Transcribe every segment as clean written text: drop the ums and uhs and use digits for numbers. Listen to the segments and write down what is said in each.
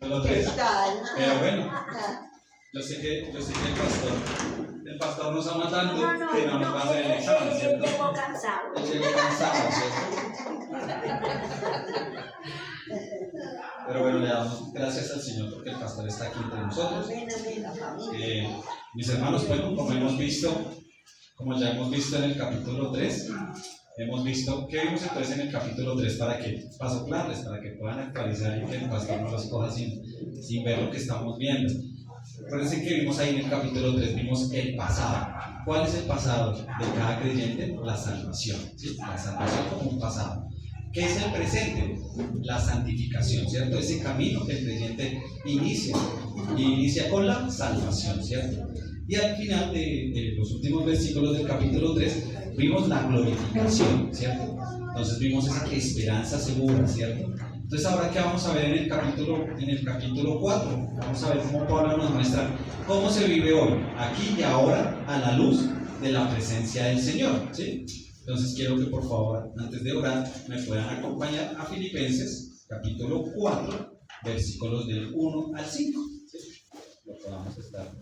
Solo ¿Qué 3. tal? Pero bueno, yo sé que el pastor nos ama tanto que no nos va a hacer el examen, ¿cierto? Él llegó cansado. Él llegó cansado, ¿cierto? Pero bueno, le damos gracias al Señor porque el pastor está aquí entre nosotros. Amén, amén, la familia. Mis hermanos, bueno, como ya hemos visto en el capítulo 3, hemos visto, ¿qué vimos entonces en el capítulo 3? Para soplarles, para que puedan actualizar y que el pastor no los coja sin ver lo que estamos viendo. Recuerden que vimos ahí en el capítulo 3, vimos el pasado. ¿Cuál es el pasado de cada creyente? La salvación, ¿sí? La salvación como un pasado. ¿Qué es el presente? La santificación, ¿cierto? Ese camino que el creyente inicia con la salvación, ¿cierto? Y al final de los últimos versículos del capítulo 3 vimos la glorificación, ¿cierto? Entonces vimos esa esperanza segura, ¿cierto? Entonces ahora ¿qué vamos a ver en el capítulo 4? Vamos a ver cómo Pablo nos muestra cómo se vive hoy, aquí y ahora, a la luz de la presencia del Señor, ¿sí? Entonces quiero que por favor, antes de orar, me puedan acompañar a Filipenses, capítulo 4, versículos del 1 al 5, ¿sí? Lo podamos estar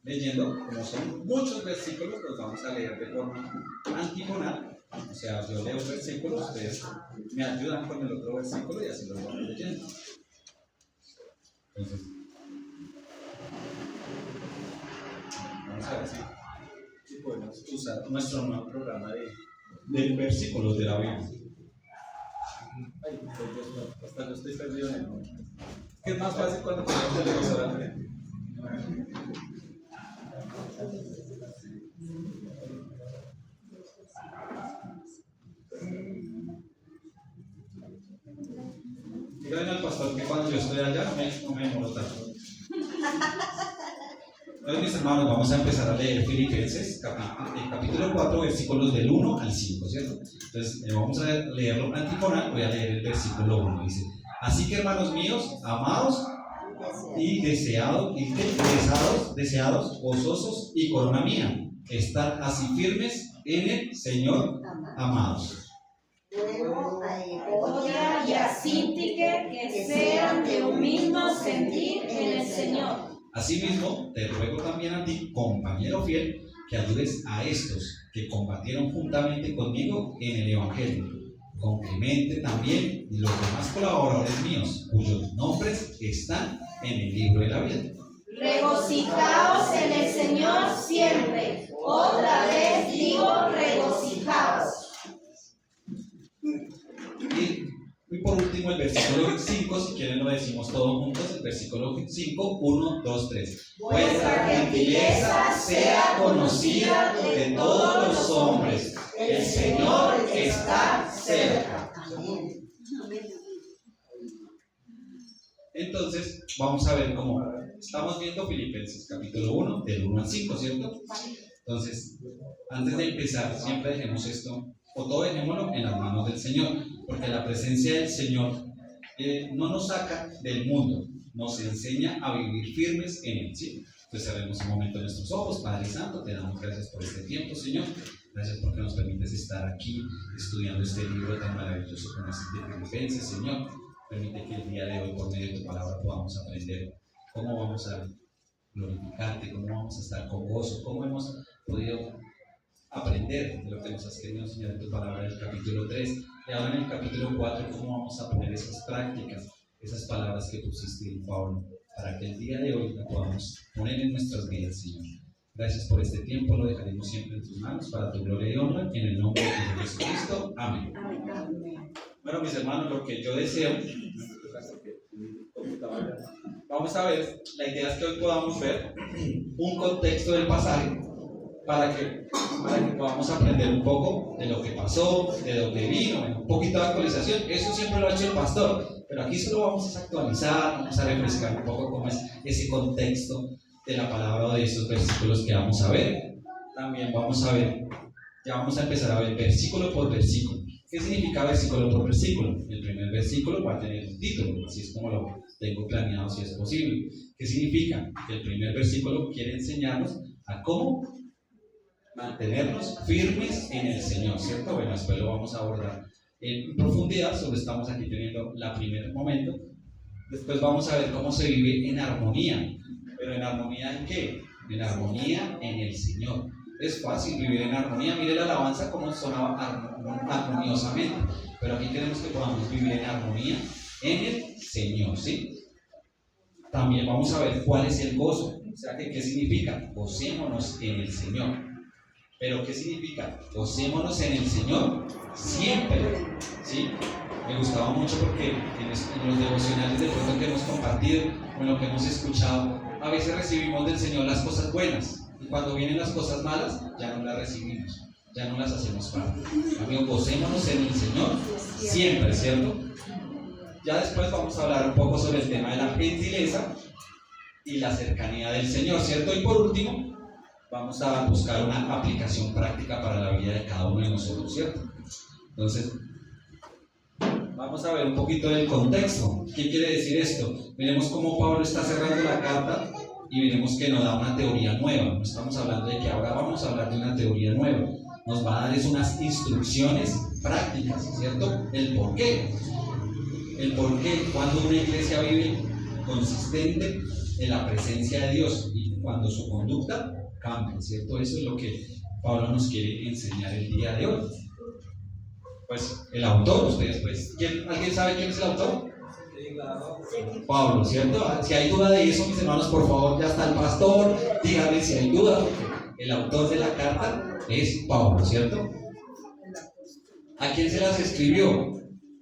leyendo, como son muchos versículos, los vamos a leer de forma antifonal. O sea, yo leo un versículo, ustedes me ayudan con el otro versículo y así lo vamos leyendo. Entonces, vamos a ver si podemos usar nuestro nuevo programa de versículos de la Biblia. Ay, hasta yo estoy perdido en el nombre. ¿Qué es más fácil cuando tenemos el televisor al frente? Díganle al pastor que cuando yo estoy allá no me demoro tanto. Entonces, mis hermanos, vamos a empezar a leer Filipenses, capítulo 4, versículos del 1 al 5, ¿cierto? Entonces, vamos a leerlo antifonal, voy a leer el versículo 1, dice: así que, hermanos míos, amados y deseados, gozosos y corona mía, estad así firmes en el Señor, amados. Luego a Odia y a Sintique que sean de un mismo sentir en el Señor. Asimismo, te ruego también a ti, compañero fiel, que ayudes a estos que combatieron juntamente conmigo en el Evangelio, con Clemente también y los demás colaboradores míos, cuyos nombres están en el libro de la vida. Regocijaos en el Señor siempre. Otra vez digo, regocijaos. Y por último, el versículo 5, si quieren lo decimos todos juntos, el versículo 5, 1, 2, 3. Vuestra gentileza sea conocida de todos los hombres. El Señor está cerca. Entonces, vamos a ver cómo estamos viendo Filipenses, capítulo 1, del 1 al 5, ¿cierto? Entonces, antes de empezar, siempre dejemos esto, o todo dejémoslo en las manos del Señor, porque la presencia del Señor no nos saca del mundo, nos enseña a vivir firmes en Él, ¿sí? Entonces cerremos un momento nuestros ojos. Padre Santo, te damos gracias por este tiempo, Señor. Gracias porque nos permites estar aquí estudiando este libro tan maravilloso como es el de Filipenses, Señor. Permite que el día de hoy, por medio de tu palabra, podamos aprender cómo vamos a glorificarte, cómo vamos a estar con gozo, cómo hemos podido aprender de lo que nos has querido enseñar en tu palabra en el capítulo 3 y ahora en el capítulo 4, cómo vamos a poner esas prácticas, esas palabras que pusiste en Pablo, para que el día de hoy la podamos poner en nuestras vidas, Señor. Gracias por este tiempo, lo dejaremos siempre en tus manos para tu gloria y honra, en el nombre de Jesucristo. Amén. Bueno, mis hermanos, lo que yo deseo, vamos a ver, la idea es que hoy podamos ver un contexto del pasaje para que podamos aprender un poco de lo que pasó, de dónde vino, un poquito de actualización. Eso siempre lo ha hecho el pastor, pero aquí solo vamos a actualizar, vamos a refrescar un poco cómo es ese contexto de la palabra o de estos versículos que vamos a ver. También vamos a ver, ya vamos a empezar a ver versículo por versículo. ¿Qué significa versículo por versículo? El primer versículo va a tener un título, así es como lo tengo planeado, si es posible. ¿Qué significa? Que el primer versículo quiere enseñarnos a cómo mantenernos firmes en el Señor, ¿cierto? Bueno, después lo vamos a abordar en profundidad, solo estamos aquí teniendo el primer momento Después vamos a ver cómo se vive en armonía. ¿Pero en armonía en qué? En armonía en el Señor. Es fácil vivir en armonía. Mire la alabanza como sonaba armoniosamente. Pero aquí queremos que podamos vivir en armonía en el Señor, ¿sí? También vamos a ver cuál es el gozo. O sea, ¿qué significa? Gocémonos en el Señor. ¿Pero qué significa? Gocémonos en el Señor siempre, ¿sí? Me gustaba mucho porque en los devocionales de pronto que hemos compartido, o en lo que hemos escuchado, a veces recibimos del Señor las cosas buenas, y cuando vienen las cosas malas, ya no las recibimos, ya no las hacemos parte. Amigos, gocémonos en el Señor siempre, ¿cierto? Ya después vamos a hablar un poco sobre el tema de la gentileza y la cercanía del Señor, ¿cierto? Y por último, vamos a buscar una aplicación práctica para la vida de cada uno de nosotros, ¿cierto? Entonces, vamos a ver un poquito del contexto. ¿Qué quiere decir esto? Miremos cómo Pablo está cerrando la carta y veremos que nos da una teoría nueva. No estamos hablando de que ahora vamos a hablar de una teoría nueva. Nos va a dar unas instrucciones prácticas, ¿cierto? El por qué. El por qué cuando una iglesia vive consistente en la presencia de Dios y cuando su conducta cambia, ¿cierto? Eso es lo que Pablo nos quiere enseñar el día de hoy. Pues el autor, ustedes pues, ¿alguien sabe quién es el autor? Pablo, ¿cierto? Si hay duda de eso, mis hermanos, por favor, ya está el pastor, díganme si hay duda, porque el autor de la carta es Pablo, ¿cierto? ¿A quién se las escribió?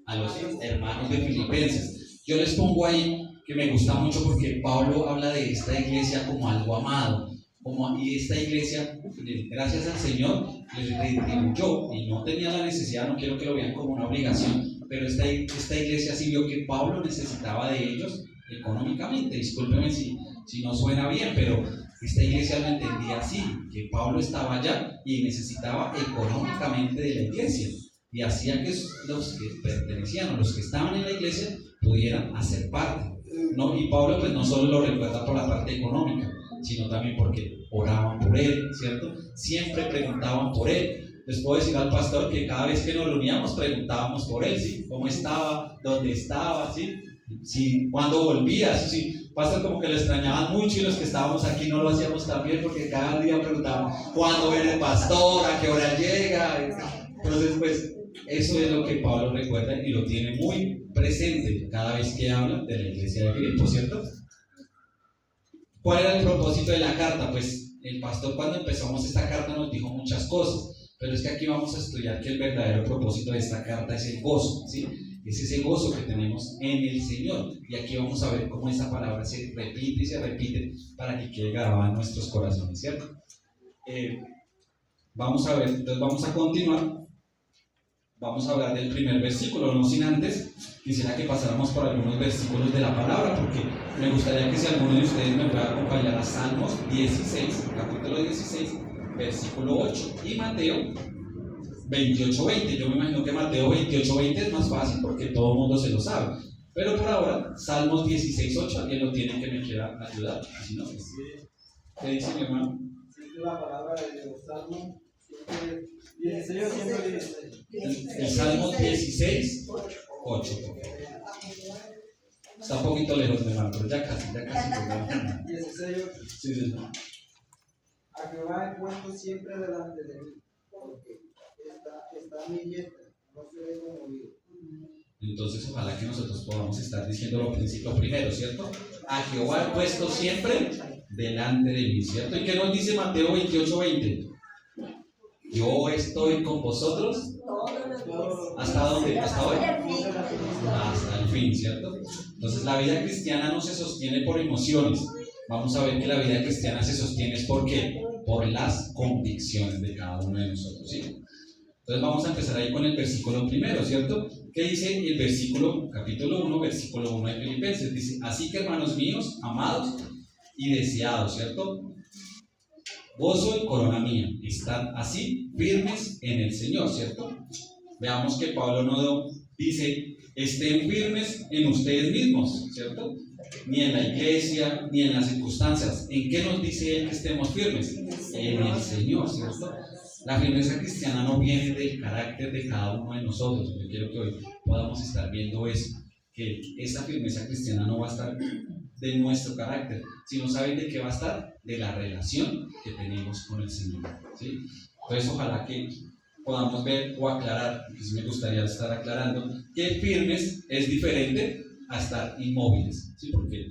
A los hermanos de Filipenses. Yo les pongo ahí que me gusta mucho porque Pablo habla de esta iglesia como algo amado, y esta iglesia, gracias al Señor, les retribuyó y no tenía la necesidad, no quiero que lo vean como una obligación, pero esta iglesia sí vio que Pablo necesitaba de ellos económicamente. Discúlpenme si no suena bien, pero esta iglesia lo entendía así, que Pablo estaba allá y necesitaba económicamente de la iglesia, y hacía que los que pertenecían o los que estaban en la iglesia pudieran hacer parte. No, y Pablo pues no solo lo recuerda por la parte económica, sino también porque oraban por él, ¿cierto? Siempre preguntaban por él. Les puedo decir al pastor que cada vez que nos reuníamos preguntábamos por él, ¿sí? ¿Cómo estaba? ¿Dónde estaba? ¿Sí? ¿Sí? ¿Cuándo volvía? ¿Sí? Pastor, como que lo extrañaban mucho, y los que estábamos aquí no lo hacíamos tan bien porque cada día preguntaban ¿cuándo viene el pastor? ¿A qué hora llega? Entonces pues eso es lo que Pablo recuerda y lo tiene muy presente cada vez que habla de la iglesia de Filipos, ¿cierto? ¿Cuál era el propósito de la carta? Pues el pastor cuando empezamos esta carta nos dijo muchas cosas, pero es que aquí vamos a estudiar que el verdadero propósito de esta carta es el gozo, ¿sí? Es ese gozo que tenemos en el Señor, y aquí vamos a ver cómo esa palabra se repite y se repite para que quede grabada en nuestros corazones, ¿cierto? Vamos a ver, entonces vamos a continuar. Vamos a hablar del primer versículo, no sin antes quisiera que pasáramos por algunos versículos de la palabra, porque me gustaría que si alguno de ustedes me pueda acompañar a Salmos 16, capítulo 16, versículo 8, y Mateo 28:20. Yo me imagino que Mateo 28:20 es más fácil porque todo el mundo se lo sabe, pero por ahora Salmos 16:8, alguien lo tiene que me quiera ayudar, si no, pues, ¿qué dice mi hermano? La palabra de los Salmos 16 o 116. El Salmo 16:8. Está un poquito lejos, mi hermano, pero ya casi. 16:8. Sí, sí. A Jehová he puesto siempre delante de mí, porque está mi diestra, no seré conmovido. Entonces, ojalá que nosotros podamos estar diciendo lo principio primero, ¿cierto? A Jehová he puesto siempre delante de mí, ¿cierto? ¿Y qué nos dice Mateo 28:20? Yo estoy con vosotros. ¿Hasta dónde? ¿Hasta hoy? Hasta el fin, ¿cierto? Entonces la vida cristiana no se sostiene por emociones. Vamos a ver que la vida cristiana se sostiene ¿por qué? Por las convicciones de cada uno de nosotros, ¿sí? Entonces vamos a empezar ahí con el versículo primero, ¿cierto? ¿Qué dice el versículo, capítulo 1, versículo 1 de Filipenses? Dice, así que hermanos míos, amados y deseados, ¿cierto? Gozo y corona mía, están así firmes en el Señor, ¿cierto? Veamos que Pablo no dice, estén firmes en ustedes mismos, ¿cierto? Ni en la iglesia, ni en las circunstancias. ¿En qué nos dice él que estemos firmes? En el Señor, ¿cierto? La firmeza cristiana no viene del carácter de cada uno de nosotros. Yo quiero que hoy podamos estar viendo eso. que esa firmeza cristiana no va a estar de nuestro carácter, sino ¿saben de qué va a estar? De la relación que tenemos con el Señor, ¿sí? Entonces ojalá que podamos ver o aclarar, que sí me gustaría estar aclarando, que firmes es diferente a estar inmóviles, ¿sí? Porque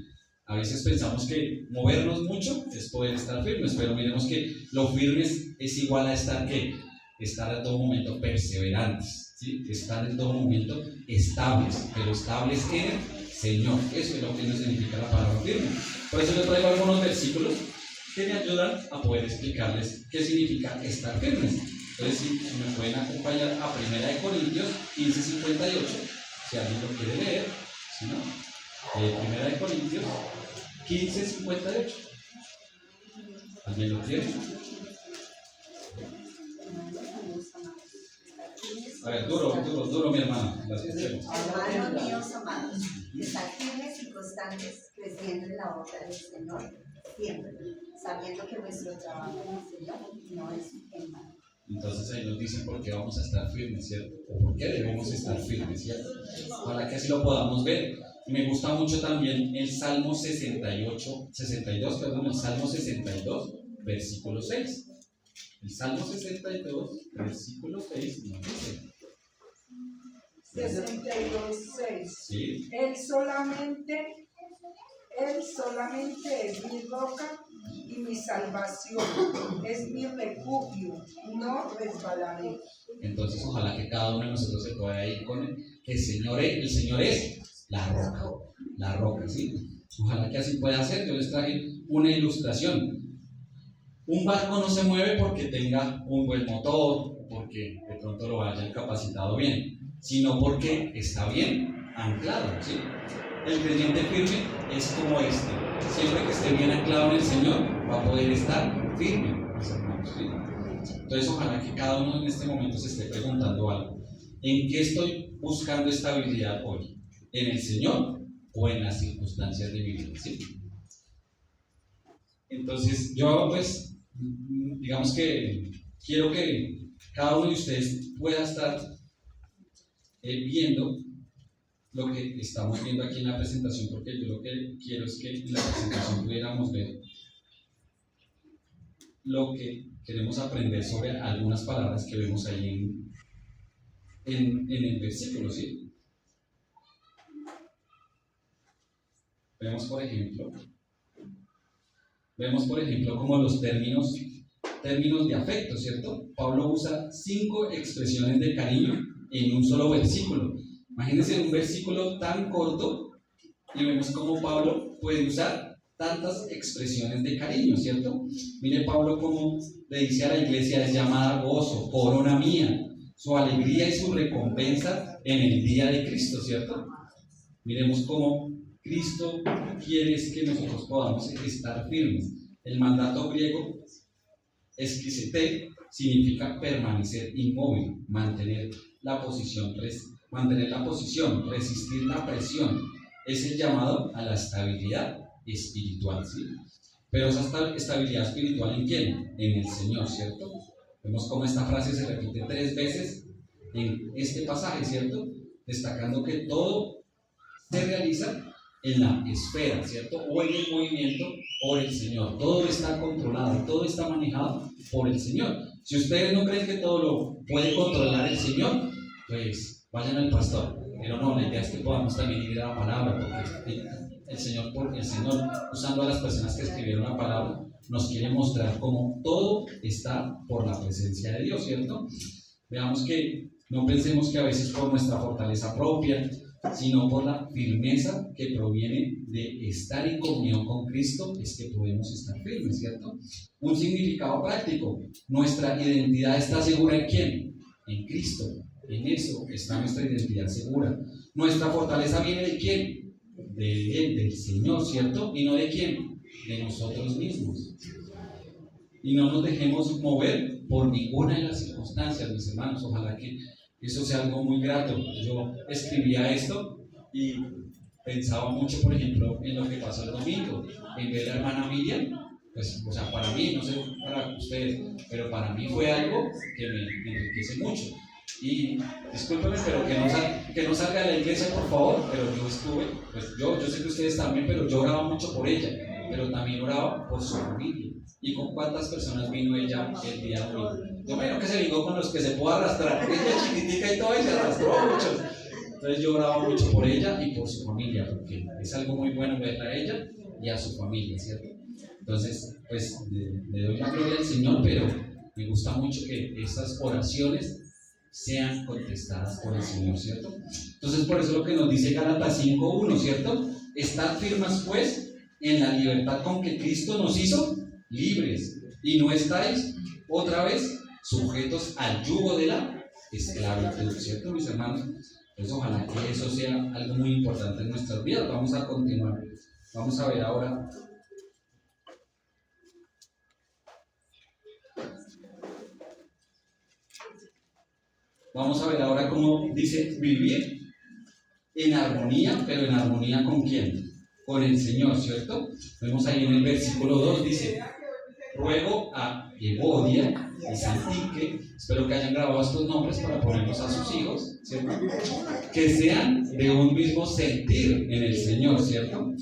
a veces pensamos que movernos mucho es poder estar firmes, pero miremos que lo firmes es igual a estar ¿qué? Estar a todo momento perseverantes, ¿sí? Estar en todo momento estables, pero estables en el Señor. Eso es lo que nos significa la palabra firme. Por eso les traigo algunos versículos que me ayudan a poder explicarles qué significa estar firmes. Entonces, si me pueden acompañar a 1 Corintios 15:58, si alguien lo quiere leer, si no, 1 Corintios 15:58. ¿Alguien lo quiere? A ver, duro, mi hermano. La escuchemos. Hermanos míos amados, estar firmes y constantes, creciendo en la obra del Señor, siempre, sabiendo que vuestro trabajo en el Señor no es en vano. Entonces ahí nos dicen por qué vamos a estar firmes, ¿cierto? O por qué debemos estar firmes, ¿cierto? Para que así lo podamos ver. Me gusta mucho también el Salmo 62, el Salmo 62, versículo 6. El Salmo 62, versículo 6 nos dice. 62:6. Sí. Él solamente es mi roca y mi salvación, es mi refugio, no resbalaré. Entonces ojalá que cada uno de nosotros se pueda ir con él, que el Señor es la roca, ¿sí? Ojalá que así pueda ser. Yo les traje una ilustración. Un barco no se mueve porque tenga un buen motor, porque de pronto lo hayan capacitado bien, sino porque está bien anclado, ¿sí? El creyente firme es como este. Siempre que esté bien anclado en el Señor, va a poder estar firme, mis hermanos, ¿sí? Entonces, ojalá que cada uno en este momento se esté preguntando algo. ¿En qué estoy buscando estabilidad hoy? ¿En el Señor o en las circunstancias de mi vida? ¿Sí? Entonces, yo pues, digamos que quiero que cada uno de ustedes pueda estar viendo lo que estamos viendo aquí en la presentación, porque yo lo que quiero es que en la presentación pudiéramos ver lo que queremos aprender sobre algunas palabras que vemos ahí en el versículo, ¿sí? Vemos por ejemplo como los términos de afecto, ¿cierto? Pablo usa 5 expresiones de cariño en un solo versículo. Imagínense un versículo tan corto y vemos cómo Pablo puede usar tantas expresiones de cariño, ¿cierto? Mire Pablo cómo le dice a la iglesia: es llamada gozo, corona mía, su alegría y su recompensa en el día de Cristo, ¿cierto? Miremos cómo Cristo quiere que nosotros podamos estar firmes. El mandato griego esquisete significa permanecer inmóvil, mantener la posición, resistir la presión. Es el llamado a la estabilidad espiritual, ¿sí? Pero esa estabilidad espiritual, ¿en quién? En el Señor, ¿cierto? Vemos cómo esta frase se repite 3 veces en este pasaje, ¿cierto? Destacando que todo se realiza en la esfera, ¿cierto? O en el movimiento por el Señor. Todo está controlado, todo está manejado por el Señor. Si ustedes no creen que todo lo puede controlar el Señor, pues vayan al pastor. Pero no, la idea es que podamos también ir a la palabra, porque el Señor, usando a las personas que escribieron la palabra, nos quiere mostrar cómo todo está por la presencia de Dios, ¿cierto? Veamos que no pensemos que a veces por nuestra fortaleza propia, sino por la firmeza que proviene de estar en comunión con Cristo, es que podemos estar firmes, ¿cierto? Un significado práctico: nuestra identidad está segura ¿en quién? En Cristo. En eso está nuestra identidad segura. Nuestra fortaleza viene ¿de quién? De Él, del Señor, ¿cierto? ¿Y no de quién? De nosotros mismos. Y no nos dejemos mover por ninguna de las circunstancias, mis hermanos. Ojalá que eso sea algo muy grato. Yo escribía esto y pensaba mucho, por ejemplo, en lo que pasó el domingo. En ver a la hermana Miriam, pues, o sea, para mí, no sé para ustedes, pero para mí fue algo que me enriquece mucho. Y discúlpeme, pero que no salga de la iglesia, por favor. Pero yo estuve, pues yo sé que ustedes también, pero yo oraba mucho por ella, pero también oraba por su familia. ¿Y con cuántas personas vino ella el día de hoy? Yo me imagino que se vino con los que se pudo arrastrar, porque ella es chiquitica y todo, y se arrastró a muchos. Entonces yo oraba mucho por ella y por su familia, porque es algo muy bueno verla a ella y a su familia, ¿cierto? Entonces, pues le doy la gloria al Señor, pero me gusta mucho que estas oraciones sean contestadas por el Señor, ¿cierto? Entonces, por eso lo que nos dice Gálatas 5:1, ¿cierto? Estad firmes, pues, en la libertad con que Cristo nos hizo libres, y no estáis otra vez sujetos al yugo de la esclavitud, ¿cierto, mis hermanos? Pues ojalá que eso sea algo muy importante en nuestras vidas. Vamos a continuar. Vamos a ver ahora. Vamos a ver ahora cómo dice vivir en armonía, pero en armonía ¿con quién? Con el Señor, ¿cierto? Vemos ahí en el versículo 2, dice: ruego a Evodia y Santique, espero que hayan grabado estos nombres para ponerlos a sus hijos, ¿cierto? Que sean de un mismo sentir en el Señor, ¿cierto?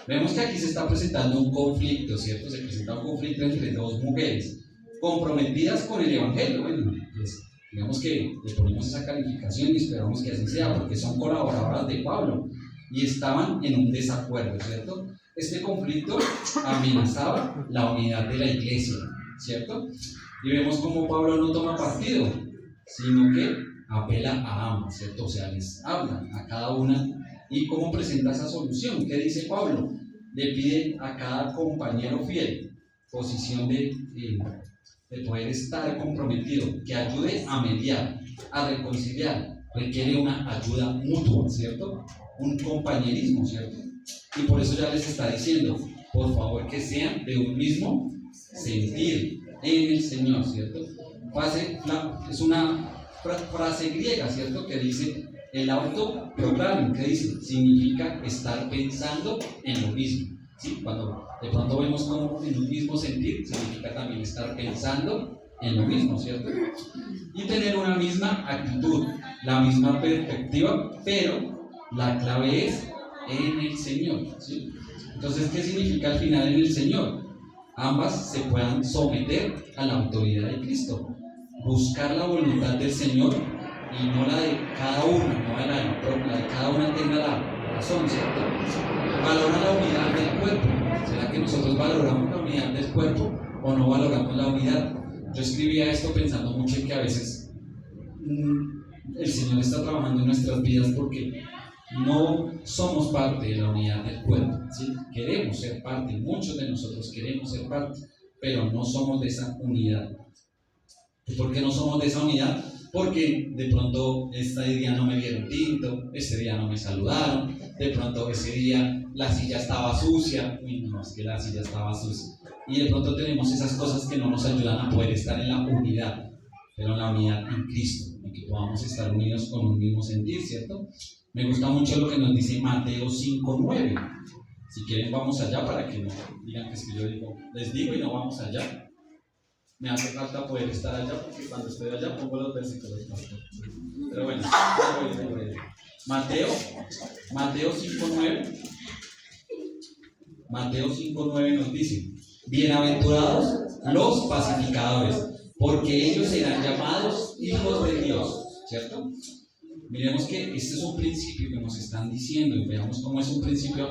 Vemos que aquí se está presentando un conflicto, ¿cierto? Se presenta un conflicto entre dos mujeres comprometidas con el Evangelio. Bueno, pues digamos que le ponemos esa calificación y esperamos que así sea, porque son colaboradoras de Pablo y estaban en un desacuerdo, ¿cierto? Este conflicto amenazaba la unidad de la iglesia, ¿cierto? Y vemos cómo Pablo no toma partido, sino que apela a ambas, ¿cierto? O sea, les habla a cada una. ¿Y cómo presenta esa solución? ¿Qué dice Pablo? Le pide a cada compañero fiel posición de poder estar comprometido, que ayude a mediar, a reconciliar. Requiere una ayuda mutua, ¿cierto? Un compañerismo, ¿cierto? Y por eso ya les está diciendo, por favor, que sean de un mismo sentir en el Señor, ¿cierto? Es una frase griega, ¿cierto? Que dice el autoproclamo, que dice, significa estar pensando en lo mismo, ¿sí? Cuando de pronto vemos como en un mismo sentir, significa también estar pensando en lo mismo, ¿cierto? Y tener una misma actitud, la misma perspectiva, pero la clave es en el Señor, ¿sí? Entonces, ¿qué significa al final en el Señor? Ambas se puedan someter a la autoridad de Cristo, buscar la voluntad del Señor y no la de cada una, no la de cada una tenga la razón, ¿cierto? Valora la unidad del cuerpo. ¿Será que nosotros valoramos la unidad del cuerpo o no valoramos la unidad? Yo escribía esto pensando mucho en que a veces el Señor está trabajando en nuestras vidas porque no somos parte de la unidad del cuerpo, ¿sí? Queremos ser parte, muchos de nosotros queremos ser parte, pero no somos de esa unidad. ¿Y por qué no somos de esa unidad? Porque de pronto este día no me dieron tinto, este día no me saludaron, de pronto ese día la silla estaba sucia, no, es que la silla estaba sucia, y de pronto tenemos esas cosas que no nos ayudan a poder estar en la unidad, pero en la unidad en Cristo, en que podamos estar unidos con un mismo sentir, ¿cierto? Me gusta mucho lo que nos dice Mateo 5:9. Si quieren vamos allá para que no digan que es que yo les digo y no vamos allá. Me hace falta poder estar allá porque cuando estoy allá pongo los versículos. Pero bueno, Mateo 5:9. Mateo 5:9 nos dice: bienaventurados los pacificadores, porque ellos serán llamados hijos de Dios, ¿cierto? Miremos que este es un principio que nos están diciendo y veamos cómo es un principio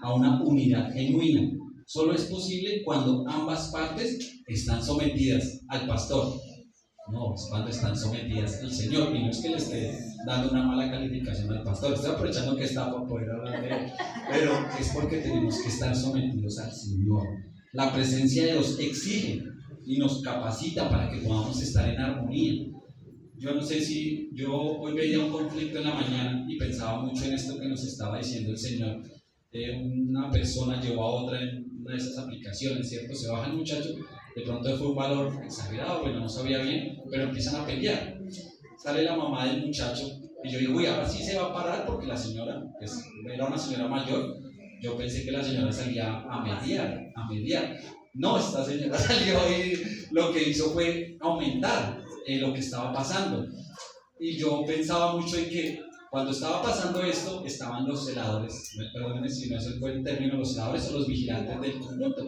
a una unidad genuina. Solo es posible cuando ambas partes están sometidas al pastor. No, es cuando están sometidas al Señor. Y no es que le esté dando una mala calificación al pastor. Estoy aprovechando que está para poder hablar de él. Pero es porque tenemos que estar sometidos al Señor. La presencia de Dios exige y nos capacita para que podamos estar en armonía. Yo no sé si yo hoy veía un conflicto en la mañana y pensaba mucho en esto que nos estaba diciendo el Señor. Una persona llevó a otra en una de esas aplicaciones, ¿cierto? Se baja el muchacho, de pronto fue un valor exagerado, bueno, no sabía bien, pero empiezan a pelear. Sale la mamá del muchacho y yo digo, uy, ahora sí se va a parar porque la señora, pues, era una señora mayor. Yo pensé que la señora salía a mediar. No, esta señora salió y lo que hizo fue aumentar lo que estaba pasando. Y yo pensaba mucho en que cuando estaba pasando esto, estaban los celadores, perdónenme si no es el buen término, los celadores o los vigilantes del conjunto,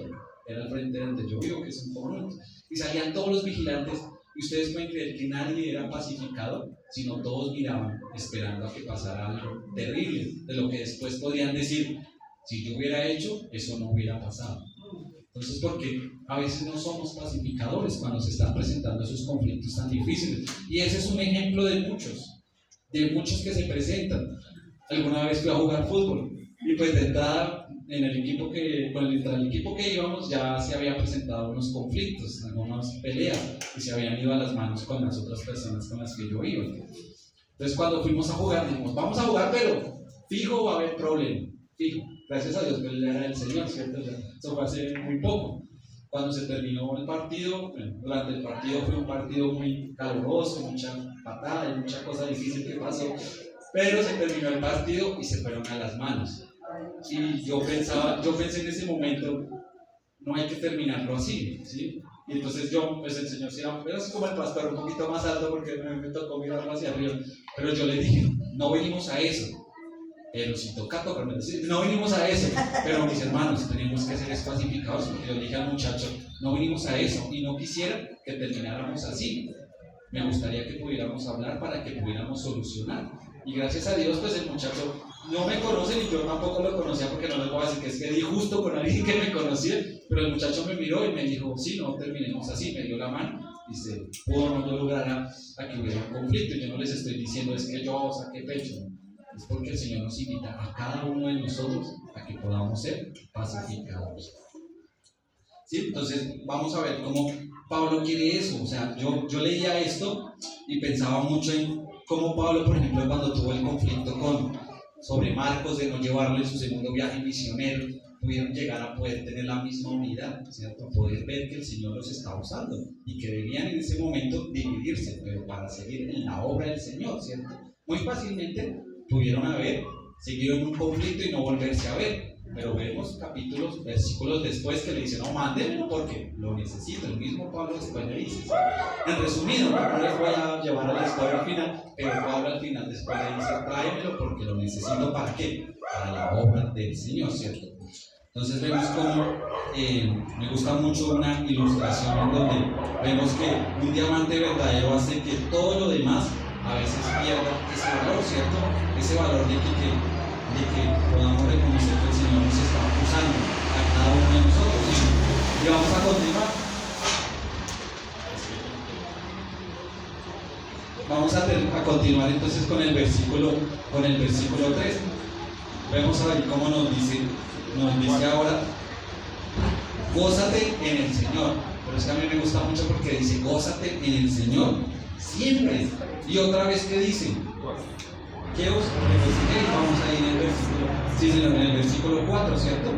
era el frente donde yo vivo, que es un conjunto, y salían todos los vigilantes, y ustedes pueden creer que nadie era pacificado, sino todos miraban, esperando a que pasara algo terrible, de lo que después podrían decir, si yo hubiera hecho, eso no hubiera pasado. Entonces, porque a veces no somos pacificadores cuando se están presentando esos conflictos tan difíciles. Y ese es un ejemplo de muchos que se presentan. Alguna vez fui a jugar fútbol y pues de entrada con el equipo que íbamos ya se había presentado unos conflictos, algunas peleas y se habían ido a las manos con las otras personas con las que yo iba. Entonces cuando fuimos a jugar dijimos, vamos a jugar pero fijo va a haber problema, fijo. Gracias a Dios que él era el Señor, ¿cierto? Eso fue hace muy poco. Cuando se terminó el partido, durante el partido fue un partido muy caluroso, mucha patada y mucha cosa difícil que pasó, pero se terminó el partido y se fueron a las manos. Y yo pensé en ese momento, no hay que terminarlo así, ¿sí? Y entonces pues el Señor se era así como el pastor, un poquito más alto porque me tocó mirarlo hacia arriba, pero yo le dije, no venimos a eso. Pero si toca, no vinimos a eso, pero mis hermanos, tenemos que ser pacificados, porque yo le dije al muchacho, no vinimos a eso, y no quisiera que termináramos así. Me gustaría que pudiéramos hablar para que pudiéramos solucionar. Y gracias a Dios, pues el muchacho no me conoce y yo tampoco lo conocía, porque no les voy a decir que es que di justo con alguien que me conocía, pero el muchacho me miró y me dijo, sí, no terminemos así, me dio la mano y se pudo no lograr a que hubiera un conflicto. Yo no les estoy diciendo es que yo saqué pecho, es porque el Señor nos invita a cada uno de nosotros a que podamos ser pacificados. ¿Sí? Entonces vamos a ver cómo Pablo quiere eso. O sea, yo leía esto y pensaba mucho en cómo Pablo, por ejemplo, cuando tuvo el conflicto sobre Marcos de no llevarlo en su segundo viaje misionero, pudieron llegar a poder tener la misma unidad, ¿cierto? Poder ver que el Señor los estaba usando y que debían en ese momento dividirse, pero para seguir en la obra del Señor, ¿cierto? Muy fácilmente pudieron haber seguido en un conflicto y no volverse a ver, pero vemos versículos después que le dicen, no, mándenlo porque lo necesito. El mismo Pablo después le dice, en resumido, no les voy a llevar a la historia al final, pero Pablo al final después le dice, tráemelo porque lo necesito. ¿Para qué? Para la obra del Señor, ¿cierto? Entonces vemos como me gusta mucho una ilustración en donde vemos que un diamante verdadero hace que todo lo demás a veces pierda ese valor, ¿cierto? Ese valor de que podamos reconocer que el Señor nos está usando a cada uno de nosotros. Y vamos a continuar. Vamos a continuar entonces con el versículo 3. Vamos a ver cómo nos dice ahora, gózate en el Señor. Pero es que a mí me gusta mucho porque dice, gózate en el Señor siempre. Y otra vez, ¿qué dice? Que os regocijéis. Vamos a ir en el versículo, sí, señor, en el versículo 4, ¿cierto?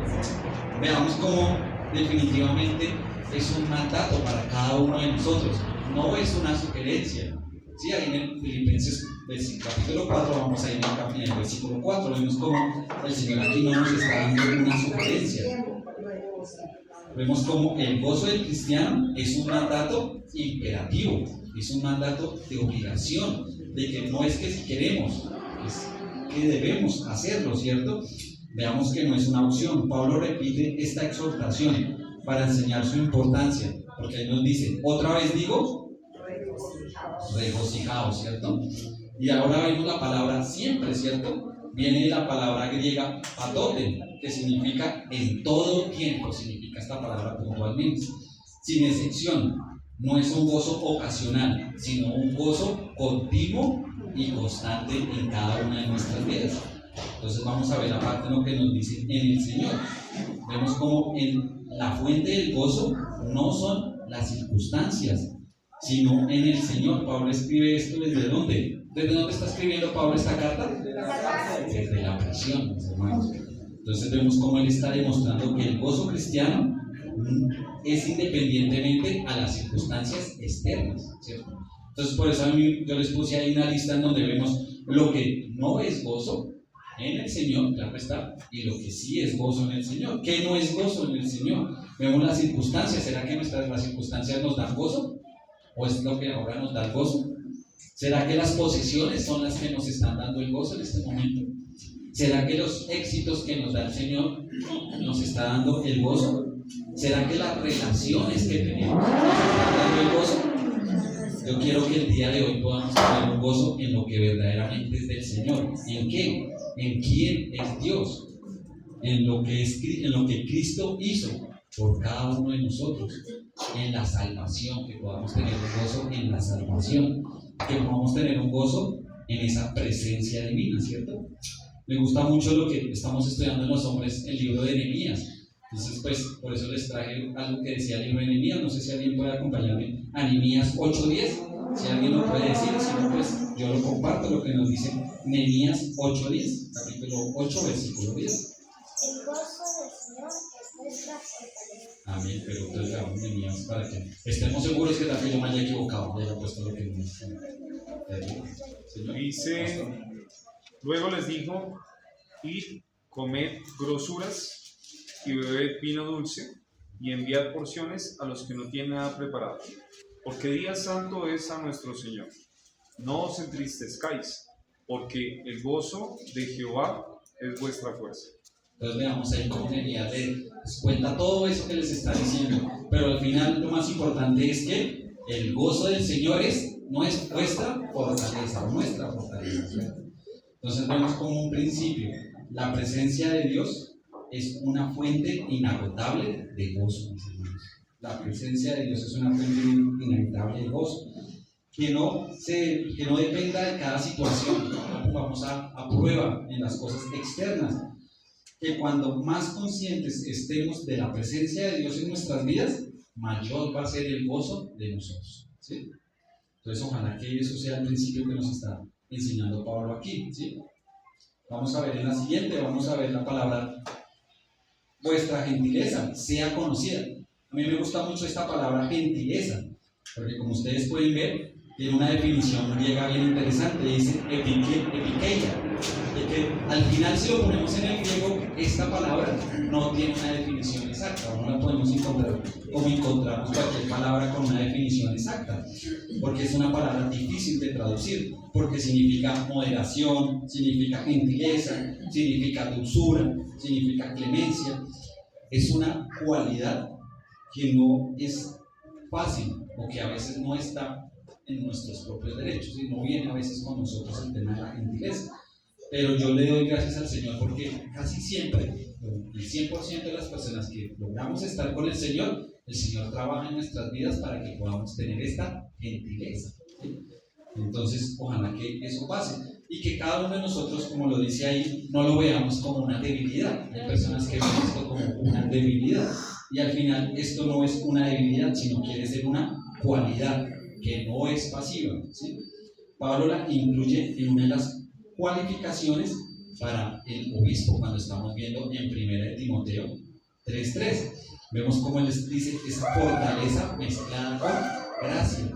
Veamos cómo definitivamente es un mandato para cada uno de nosotros, no es una sugerencia. Sí, ahí en el Filipenses capítulo 4, vamos a ir en el versículo 4, vemos cómo el Señor aquí no nos está dando una sugerencia. Vemos como el gozo del cristiano es un mandato imperativo, es un mandato de obligación, de que no es que si queremos, es que debemos hacerlo, ¿cierto? Veamos que no es una opción. Pablo repite esta exhortación para enseñar su importancia, porque ahí nos dice, otra vez digo, regocijaos, ¿cierto? Y ahora vemos la palabra siempre, ¿cierto? Viene de la palabra griega patote, que significa en todo tiempo, significa esta palabra puntualmente, sin excepción. No es un gozo ocasional, sino un gozo continuo y constante en cada una de nuestras vidas. Entonces vamos a ver la parte de lo que nos dice en el Señor. Vemos como la fuente del gozo no son las circunstancias, sino en el Señor. Pablo escribe esto ¿desde dónde? ¿Desde dónde está escribiendo Pablo esta carta? Desde la prisión, mis hermanos. Entonces vemos cómo él está demostrando que el gozo cristiano es independientemente a las circunstancias externas, ¿cierto? Entonces por eso yo les puse ahí una lista en donde vemos lo que no es gozo en el Señor, claro está, y lo que sí es gozo en el Señor. ¿Qué no es gozo en el Señor? Vemos las circunstancias. ¿Será que las circunstancias nos dan gozo? ¿O es lo que ahora nos da el gozo? ¿Será que las posesiones son las que nos están dando el gozo en este momento? ¿Será que los éxitos que nos da el Señor nos está dando el gozo? ¿Será que las relaciones que tenemos nos están dando el gozo? Yo quiero que el día de hoy podamos tener un gozo en lo que verdaderamente es del Señor. ¿En qué? ¿En quién es Dios? En lo que Cristo hizo por cada uno de nosotros, en la salvación, que podamos tener un gozo en la salvación, que podamos tener un gozo en esa presencia divina, ¿cierto? Me gusta mucho lo que estamos estudiando en los hombres, el libro de Nehemías. Entonces, pues, por eso les traje algo que decía el libro de Nehemías. No sé si alguien puede acompañarme a Nehemías 8:10. Si alguien lo puede decir, si no, pues yo lo comparto, lo que nos dice Nehemías 8:10, capítulo 8, versículo 10. El gozo del Señor es nuestra fortaleza. Amén, pero entonces leamos Nehemías para que estemos seguros que también yo me haya equivocado, haya puesto lo que no es. Señor. Dice, luego les dijo, id, comed grosuras y bebed vino dulce y enviad porciones a los que no tienen nada preparado, porque día santo es a nuestro Señor. No os entristezcáis, porque el gozo de Jehová es vuestra fuerza. Entonces veamos ahí cómo Nehemías les cuenta todo eso que les está diciendo, pero al final lo más importante es que el gozo del Señor no es vuestra fortaleza, nuestra fortaleza, ¿cierto? Entonces vemos como un principio, la presencia de Dios es una fuente inagotable de gozo, mis hermanos. La presencia de Dios es una fuente inagotable de gozo, que no dependa de cada situación, no pongamos a prueba en las cosas externas, que cuando más conscientes estemos de la presencia de Dios en nuestras vidas, mayor va a ser el gozo de nosotros, ¿sí? Entonces ojalá que eso sea el principio que nos está enseñando Pablo aquí, ¿sí? Vamos a ver en la siguiente, vamos a ver la palabra vuestra gentileza sea conocida. A mí me gusta mucho esta palabra gentileza, porque como ustedes pueden ver, tiene una definición griega bien interesante, dice epikeia, de que al final si lo ponemos en el griego, esta palabra no tiene una definición exacta, no la podemos encontrar como encontramos cualquier palabra con una definición exacta, porque es una palabra difícil de traducir, porque significa moderación, significa gentileza, significa dulzura, significa clemencia. Es una cualidad que no es fácil o que a veces no está en nuestros propios derechos y no viene a veces con nosotros el tema de la gentileza. Pero yo le doy gracias al Señor porque casi siempre, el 100% de las personas que logramos estar con el Señor trabaja en nuestras vidas para que podamos tener esta gentileza, ¿sí? Entonces, ojalá que eso pase y que cada uno de nosotros, como lo dice ahí, no lo veamos como una debilidad. Hay personas que ven esto como una debilidad y al final esto no es una debilidad, sino quiere ser una cualidad que no es pasiva, ¿sí? Pablo la incluye en una de las cualificaciones para el obispo cuando estamos viendo en 1 Timoteo 3:3. Vemos cómo él dice esa fortaleza mezclada con gracia.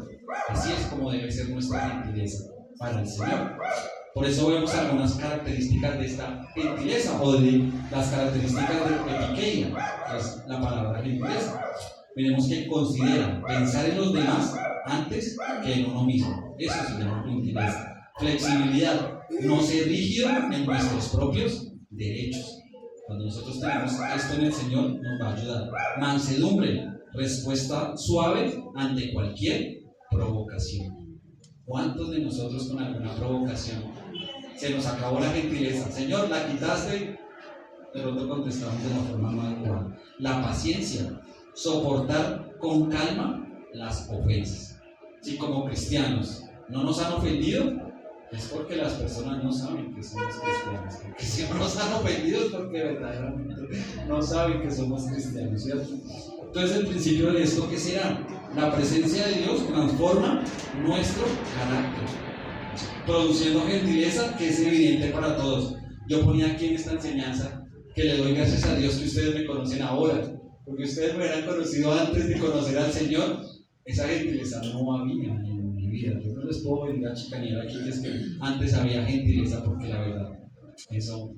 Así es como debe ser nuestra gentileza para el Señor. Por eso vemos algunas características de esta gentileza o de las características de epikeia, que es la palabra gentileza. Tenemos que considerar pensar en los demás antes que en uno mismo. Eso se llama gentileza. Flexibilidad, no ser rígido en nuestros propios derechos. Cuando nosotros tenemos esto en el Señor, nos va a ayudar. Mansedumbre, respuesta suave ante cualquier provocación. ¿Cuántos de nosotros con alguna provocación se nos acabó la gentileza? Señor, la quitaste, de pronto contestamos de la forma más adecuada. La paciencia, soportar con calma las ofensas. Si como cristianos no nos han ofendido, es porque las personas no saben que somos cristianos. Porque si no nos han ofendido es porque verdaderamente no saben que somos cristianos, ¿cierto? Entonces el principio de esto, ¿qué será? La presencia de Dios transforma nuestro carácter, produciendo gentileza que es evidente para todos. Yo ponía aquí en esta enseñanza que le doy gracias a Dios que ustedes me conocen ahora, porque ustedes me hubieran conocido antes de conocer al Señor, esa gentileza no había en mi vida. Yo no les puedo venir a chicanear aquí que es que antes había gentileza, porque la verdad, eso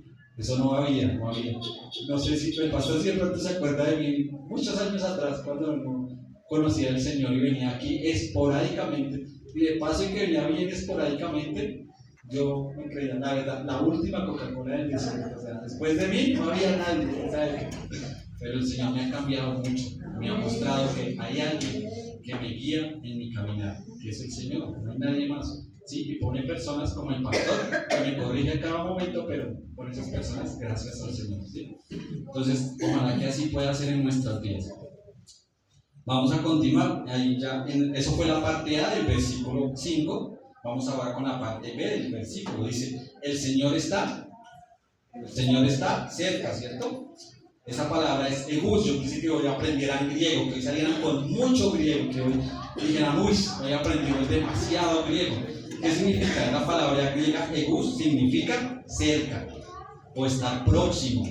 no había. No sé si el pastor siempre se acuerda de mí muchos años atrás cuando no conocía al Señor y venía aquí esporádicamente, Y de paso que venía bien esporádicamente, yo me creía, la verdad, la última Coca-Cola del desierto. O sea, después de mí no había nadie, ¿sabes? Pero el Señor me ha cambiado mucho, me ha mostrado que hay alguien que me guía en mi caminar, que es el Señor, no hay nadie más. Sí, y pone personas como el pastor que me corrige a cada momento, pero por esas personas, gracias al Señor. ¿Sí? Entonces, ojalá que así pueda ser en nuestras vidas. Vamos a continuar, ahí ya, eso fue la parte A del versículo 5. Vamos ahora con la parte B del versículo. Dice, el Señor está cerca, ¿cierto? Esa palabra es egus. Yo quise que hoy aprendieran griego, que hoy salieran con mucho griego, que hoy dijeran, uy, hoy aprendido demasiado griego. ¿Qué significa? La palabra griega egus significa cerca o estar próximo.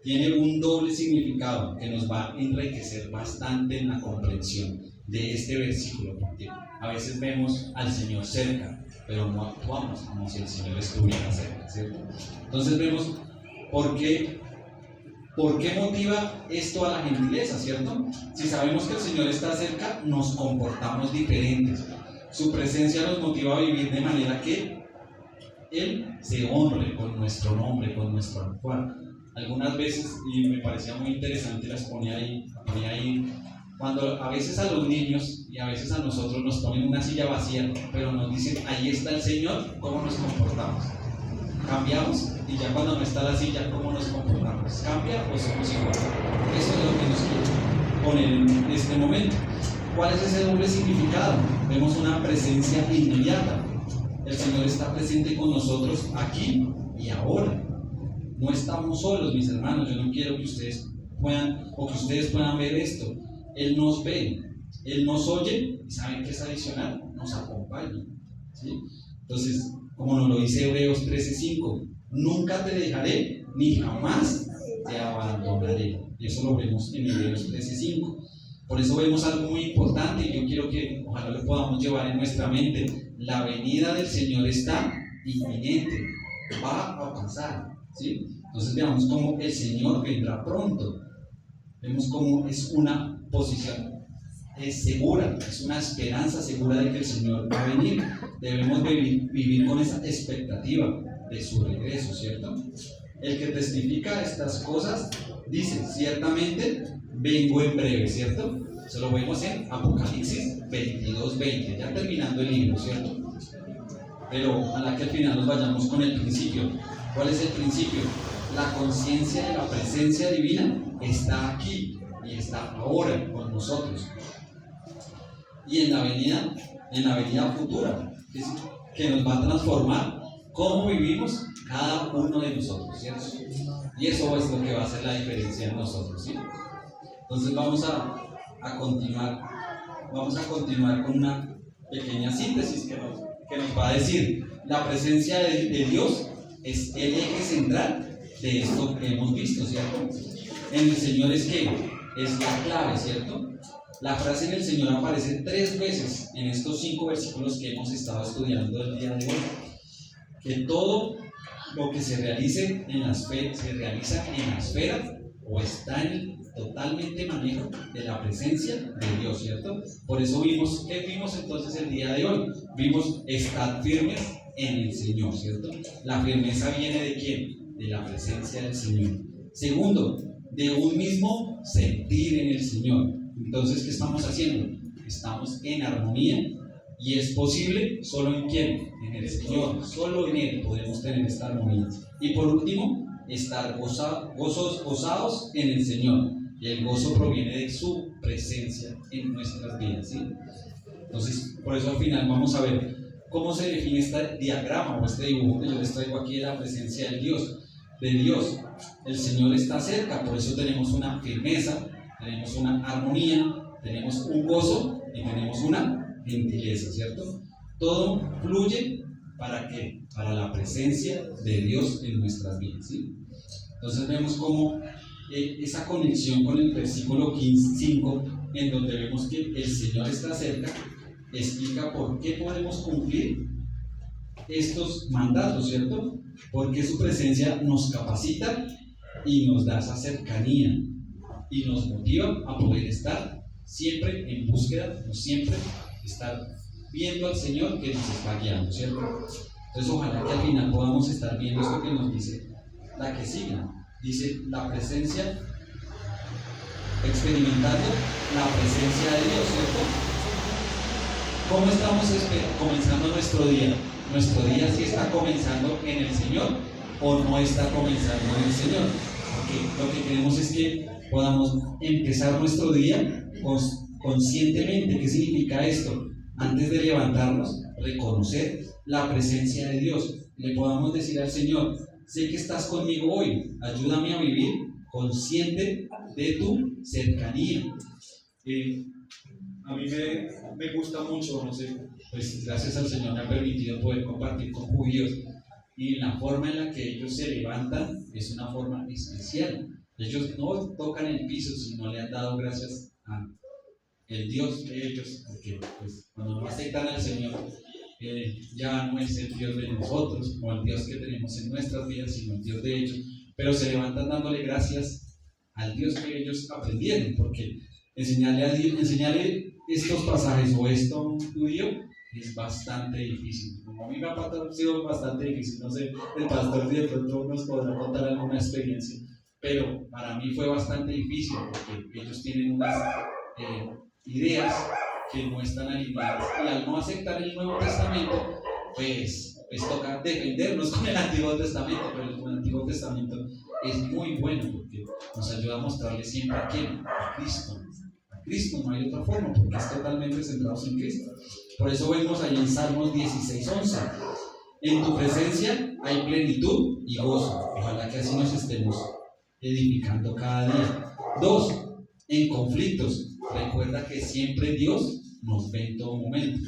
Tiene un doble significado que nos va a enriquecer bastante en la comprensión de este versículo, porque a veces vemos al Señor cerca, pero no actuamos como si el Señor estuviera cerca, ¿cierto? Entonces vemos por qué motiva esto a la gentileza, ¿cierto? Si sabemos que el Señor está cerca, nos comportamos diferentes. Su presencia nos motiva a vivir de manera que Él se honre con nuestro nombre, con nuestro actuar. Algunas veces, y me parecía muy interesante, las ponía ahí, cuando a veces a los niños y a veces a nosotros nos ponen una silla vacía, pero nos dicen, ahí está el Señor, ¿cómo nos comportamos? ¿Cambiamos? Y ya cuando no está la silla, ¿cómo nos comportamos? ¿Cambia o somos iguales? Eso es lo que nos quiere poner en este momento. ¿Cuál es ese doble significado? Vemos una presencia inmediata. El Señor está presente con nosotros aquí y ahora. No estamos solos, mis hermanos. Yo no quiero que ustedes puedan ver esto. Él nos ve, Él nos oye y ¿saben qué es adicional? Nos acompaña. ¿Sí? Entonces, como nos lo dice Hebreos 13:5, nunca te dejaré ni jamás te abandonaré. Y eso lo vemos en Hebreos 13:5. Por eso vemos algo muy importante y yo quiero que ojalá lo podamos llevar en nuestra mente. La venida del Señor está inminente, va a pasar. ¿Sí? Entonces veamos cómo el Señor vendrá pronto. Vemos cómo es una posición segura, es una esperanza segura de que el Señor va a venir. Debemos vivir con esa expectativa de su regreso, ¿cierto? El que testifica estas cosas dice, ciertamente vengo en breve, ¿cierto? Eso lo vemos en Apocalipsis 22:20, ya terminando el libro, ¿cierto? Pero ojalá que al final nos vayamos con el principio. ¿Cuál es el principio? La conciencia de la presencia divina está aquí y está ahora con nosotros. Y en la venida futura, que nos va a transformar cómo vivimos cada uno de nosotros, ¿cierto? Y eso es lo que va a hacer la diferencia en nosotros, ¿sí? Entonces vamos a continuar con una pequeña síntesis que nos va a decir, la presencia de Dios es el eje central de esto que hemos visto, ¿cierto? En el Señor es la clave, ¿cierto? La frase en el Señor aparece 3 veces en estos 5 versículos que hemos estado estudiando el día de hoy. Que todo lo que se realice se realiza en la esfera o está en el totalmente manejo de la presencia de Dios, ¿cierto? Por eso ¿qué vimos entonces el día de hoy? Vimos estar firmes en el Señor, ¿cierto? La firmeza viene ¿de quién? De la presencia del Señor. Segundo, de un mismo sentir en el Señor. Entonces, ¿qué estamos haciendo? Estamos en armonía y es posible solo en quién? En el Señor. Solo en Él podemos tener esta armonía. Y por último, estar gozados en el Señor. Y el gozo proviene de su presencia en nuestras vidas, ¿sí? Entonces, por eso al final vamos a ver cómo se define este diagrama o este dibujo que yo les traigo aquí de la presencia de Dios. El Señor está cerca, por eso tenemos una firmeza, tenemos una armonía, tenemos un gozo y tenemos una gentileza, ¿cierto? Todo fluye ¿para qué? Para la presencia de Dios en nuestras vidas, ¿sí? Entonces vemos cómo esa conexión con el versículo 5, en donde vemos que el Señor está cerca, explica por qué podemos cumplir estos mandatos, ¿cierto? Porque su presencia nos capacita y nos da esa cercanía y nos motiva a poder estar siempre en búsqueda, no siempre estar viendo al Señor que nos está guiando, ¿cierto? Entonces ojalá que al final podamos estar viendo esto que nos dice la que sigue. Dice la presencia, experimentando la presencia de Dios, ¿cierto? ¿Cómo estamos comenzando nuestro día? ¿Nuestro día sí está comenzando en el Señor o no está comenzando en el Señor? Porque lo que queremos es que podamos empezar nuestro día conscientemente. ¿Qué significa esto? Antes de levantarnos, reconocer la presencia de Dios. Le podamos decir al Señor: sé que estás conmigo hoy, ayúdame a vivir consciente de tu cercanía. A mí me gusta mucho, no sé, pues gracias al Señor me ha permitido poder compartir con judíos, y la forma en la que ellos se levantan es una forma especial. Ellos no tocan el piso si no le han dado gracias a el Dios de ellos, porque pues, cuando no aceptan al Señor, ya no es el Dios de nosotros o el Dios que tenemos en nuestras vidas, sino el Dios de ellos, pero se levantan dándole gracias al Dios que ellos aprendieron, porque enseñarle estos pasajes o esto a un judío es bastante difícil. Como a mí me ha sido bastante difícil, no sé, el pastor de pronto nos podrá contar alguna experiencia, pero para mí fue bastante difícil porque ellos tienen unas ideas que no están alineadas, y al no aceptar el Nuevo Testamento, pues toca defendernos con el Antiguo Testamento, pero el Antiguo Testamento es muy bueno porque nos ayuda a mostrarle siempre a quién, a Cristo. A Cristo, no hay otra forma, porque es totalmente centrados en Cristo. Por eso vemos ahí en Salmos 16:11: en tu presencia hay plenitud y gozo. Ojalá que así nos estemos edificando cada día. 2. En conflictos, recuerda que siempre Dios nos ve en todo momento.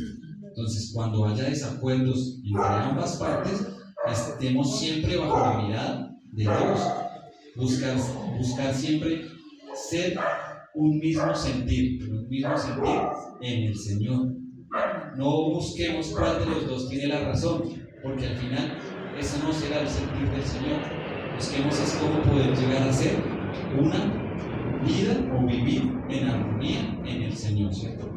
Entonces, cuando haya desacuerdos entre ambas partes, estemos siempre bajo la mirada de Dios. Buscar siempre ser un mismo sentir en el Señor. No busquemos cuál de los dos tiene la razón, porque al final ese no será el sentir del Señor. Busquemos es cómo poder llegar a ser una vida o vivir en armonía en el Señor, ¿cierto?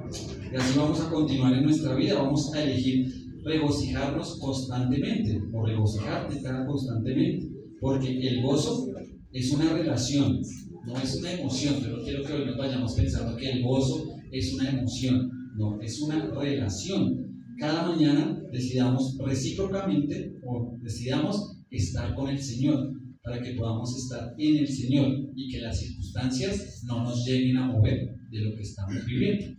Y así vamos a continuar en nuestra vida. Vamos a elegir regocijarnos constantemente, o regocijarte constantemente, porque el gozo es una relación, no es una emoción. Yo no quiero que hoy nos vayamos pensando que el gozo es una emoción, no, es una relación. Cada mañana decidamos recíprocamente, o decidamos estar con el Señor, para que podamos estar en el Señor y que las circunstancias no nos lleguen a mover de lo que estamos viviendo.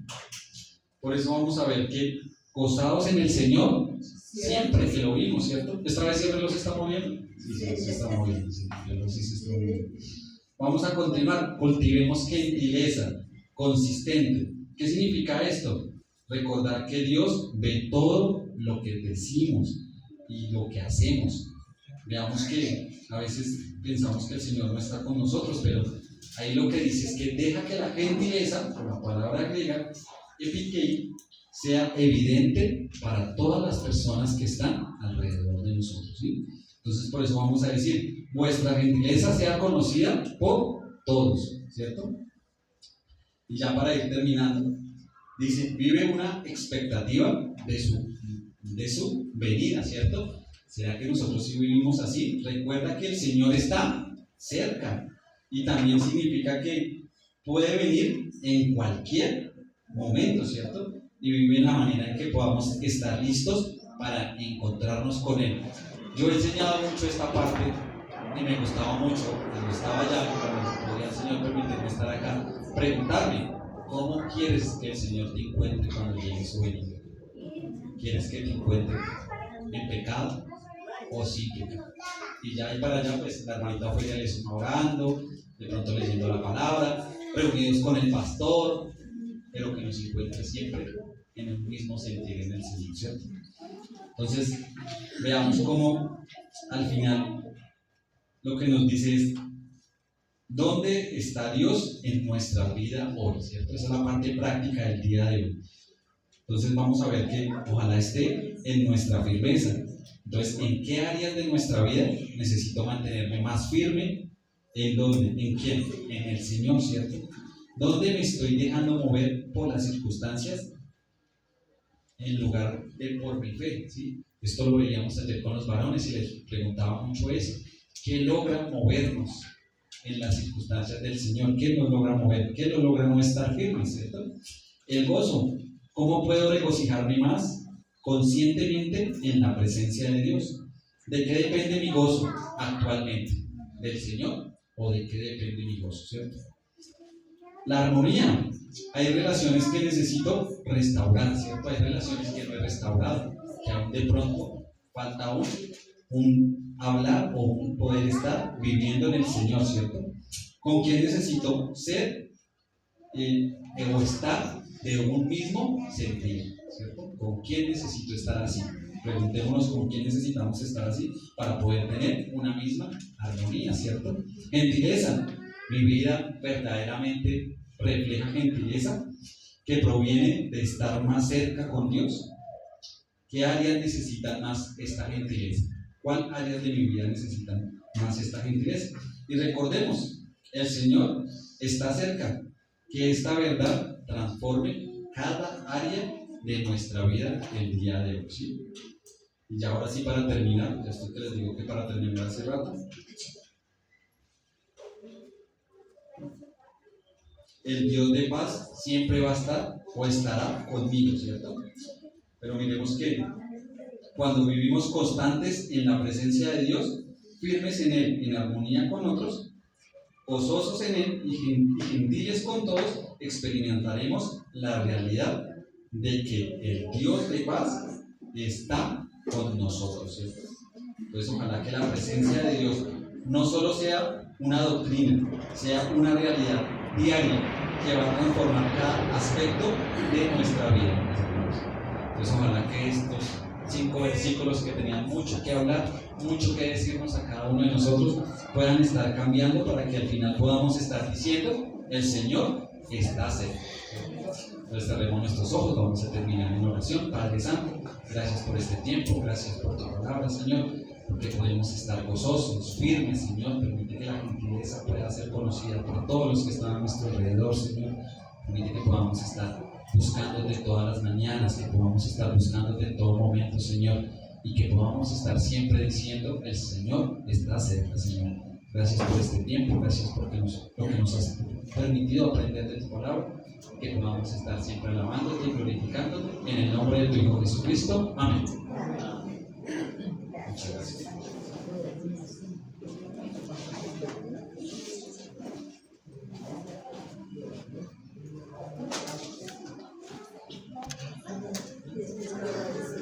Por eso vamos a ver que gozados en el Señor siempre que lo vimos, ¿cierto? ¿Esta vez siempre los está moviendo? Sí, se está moviendo, sí, se está moviendo. Vamos a continuar. Cultivemos gentileza consistente. ¿Qué significa esto? Recordar que Dios ve todo lo que decimos y lo que hacemos. Veamos que a veces pensamos que el Señor no está con nosotros, pero ahí lo que dice es que deja que la gentileza, por la palabra griega, epikei, sea evidente para todas las personas que están alrededor de nosotros, ¿sí? Entonces por eso vamos a decir: vuestra gentileza sea conocida por todos, ¿cierto? Y ya para ir terminando, dice: vive una expectativa de su venida, ¿cierto? ¿Será que nosotros sí vivimos así? Recuerda que el Señor está cerca, y también significa que puede venir en cualquier momento, ¿cierto? Y vive en la manera en que podamos estar listos para encontrarnos con Él. Yo he enseñado mucho esta parte y me gustaba mucho, cuando estaba allá, cuando podía el Señor permitirme estar acá, preguntarme: ¿cómo quieres que el Señor te encuentre cuando llegue su venida? ¿Quieres que te encuentre en pecado o sin pecado? Y ya ahí para allá, pues la hermanita fue orando, de pronto leyendo la palabra, reunidos con el pastor, pero que nos encuentre siempre en el mismo sentir en el Señor, ¿cierto? Entonces, veamos cómo al final lo que nos dice es: ¿dónde está Dios en nuestra vida hoy? ¿Cierto? Esa es la parte práctica del día de hoy. Entonces vamos a ver que ojalá esté en nuestra firmeza. Entonces, ¿en qué áreas de nuestra vida necesito mantenerme más firme? ¿En dónde? ¿En quién? En el Señor, ¿cierto? ¿Dónde me estoy dejando mover por las circunstancias? en lugar de por mi fe, ¿sí? Esto lo veíamos ayer con los varones y les preguntaba mucho eso. ¿Qué logra movernos en las circunstancias del Señor? ¿Qué nos logra mover? ¿Qué nos logra no estar firmes, cierto? El gozo. ¿Cómo puedo regocijarme más conscientemente en la presencia de Dios? ¿De qué depende mi gozo actualmente? ¿Del Señor? ¿O de qué depende mi gozo, cierto? La armonía. Hay relaciones que necesito restaurar, ¿cierto? Hay relaciones que no he restaurado, que aún de pronto falta un hablar o un poder estar viviendo en el Señor, ¿cierto? ¿Con quién necesito ser o estar de un mismo sentido, ¿cierto? ¿Con quién necesito estar así? Preguntémonos con quién necesitamos estar así para poder tener una misma armonía, ¿cierto? Gentileza. Mi vida verdaderamente refleja gentileza que proviene de estar más cerca con Dios. ¿Qué áreas necesitan más esta gentileza? ¿Cuál áreas de mi vida necesitan más esta gentileza? Y recordemos, el Señor está cerca. Que esta verdad transforme cada área de nuestra vida el día de hoy, ¿sí? Y ya ahora sí, para terminar, ya esto que les digo que para terminar hace rato, el Dios de paz siempre va a estar o estará conmigo, ¿cierto? Pero miremos que cuando vivimos constantes en la presencia de Dios, firmes en Él, en armonía con otros, gozosos en Él y gentiles con todos, experimentaremos la realidad de que el Dios de paz está con nosotros, ¿cierto? Entonces ojalá que la presencia de Dios no solo sea una doctrina, sea una realidad diaria que va a transformar cada aspecto de nuestra vida, mis hermanos. Entonces ojalá que estos 5 versículos que tenían mucho que hablar, mucho que decirnos a cada uno de nosotros, puedan estar cambiando para que al final podamos estar diciendo: el Señor está cerca. Entonces cerremos nuestros ojos, vamos a terminar en oración. Padre Santo, gracias por este tiempo, gracias por tu palabra, Señor, porque podemos estar gozosos, firmes, Señor. Permite que la gentileza pueda ser conocida por todos los que están a nuestro alrededor, Señor. Permite que podamos estar buscándote todas las mañanas, que podamos estar buscándote en todo momento, Señor, y que podamos estar siempre diciendo: el Señor está cerca, Señor. Gracias por este tiempo, gracias por lo que nos has permitido aprender de tu palabra, que podamos estar siempre alabándote y glorificándote en el nombre de tu Hijo Jesucristo. Amén. Muchas gracias.